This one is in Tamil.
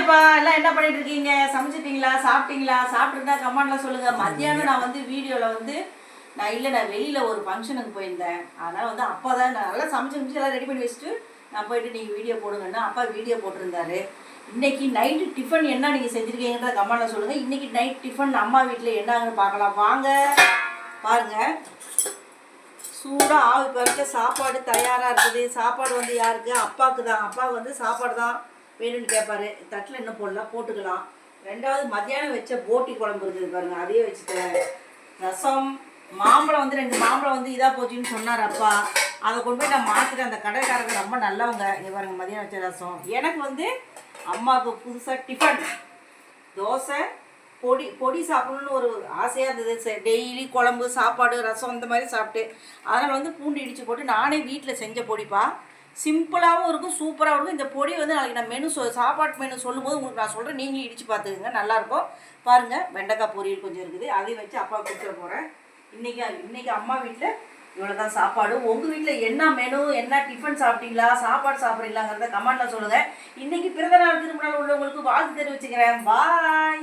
என்னப்பா எல்லாம் என்ன பண்ணிட்டு இருக்கீங்க? சமைச்சிட்டீங்களா? சாப்பிட்டீங்களா? சாப்பிட்டுருந்தா கமெண்ட்ல சொல்லுங்க. மத்தியானம் நான் வந்து வீடியோவில் வந்து நான் வெளியில் ஒரு ஃபங்க்ஷனுக்கு போயிருந்தேன். அதனால் வந்து அப்பா தான் நான் நல்லா சமைச்சு எல்லாம் ரெடி பண்ணி வச்சுட்டு நான் போயிட்டு நீங்கள் வீடியோ போடுங்கன்னா அப்பா வீடியோ போட்டிருந்தாரு. இன்றைக்கி நைட்டு டிஃபன் என்ன நீங்கள் செஞ்சுருக்கீங்கன்ற கமெண்ட்ல சொல்லுங்கள். இன்றைக்கி நைட் டிஃபன் அம்மா வீட்டில் என்னன்னு பார்க்கலாம் வாங்க. பாருங்கள், சூடாக ஆவி பறிக்க சாப்பாடு தயாராக இருக்குது. சாப்பாடு வந்து யாருக்கு? அப்பாவுக்கு தான். அப்பாவுக்கு வந்து சாப்பாடு தான் வேணும்னு கேட்பாரு. தட்டில் இன்னும் போடலாம், போட்டுக்கலாம். ரெண்டாவது மத்தியானம் வச்ச போட்டி குழம்பு இருக்குது பாருங்கள், அதையே வச்சுட்டேன். ரசம், மாம்பழம் வந்து 2 மாம்பழம் வந்து இதாக போச்சுன்னு சொன்னார் அப்பா. அதை கொண்டு போய் நான் மாற்றிட்டேன். அந்த கடைக்காரங்க ரொம்ப நல்லவங்க. இங்கே பாருங்கள், மதியானம் வச்ச ரசம். எனக்கு வந்து அம்மாவுக்கு புதுசாக டிஃபன் தோசை பொடி சாப்பிடணுன்னு ஒரு ஆசையாக இருந்தது. டெய்லி குழம்பு சாப்பாடு ரசம் இந்த மாதிரி சாப்பிட்டு அதனால் வந்து பூண்டு இடித்து போட்டு நானே வீட்டில் செஞ்ச பொடிப்பா. சிம்பிளாகவும் இருக்கும், சூப்பராகவும் இருக்கும். இந்த பொடி வந்து நாளைக்கு நான் மெனு சாப்பாட்டு மெனு சொல்லும்போது உங்களுக்கு நான் சொல்கிறேன், நீங்களும் இடித்து பார்த்துக்குங்க, நல்லாயிருக்கும். பாருங்கள், வெண்டைக்காய் பொரியல் கொஞ்சம் இருக்குது, அதையும் வச்சு அப்பா கொடுத்துட போகிறேன். இன்றைக்கி அம்மா வீட்டில் இவ்வளோ தான் சாப்பாடு. உங்கள் வீட்டில் என்ன மெனு, என்ன டிஃபன் சாப்பிட்டீங்களா, சாப்பாடு சாப்பிட்றீங்களாங்கிறத கமெண்ட்டில் சொல்லுங்கள். இன்றைக்கி பிறந்த நாள் திருமணம் உள்ளவங்களுக்கு வாழ்த்து தெரிவிச்சுக்கிறேன். பாய்.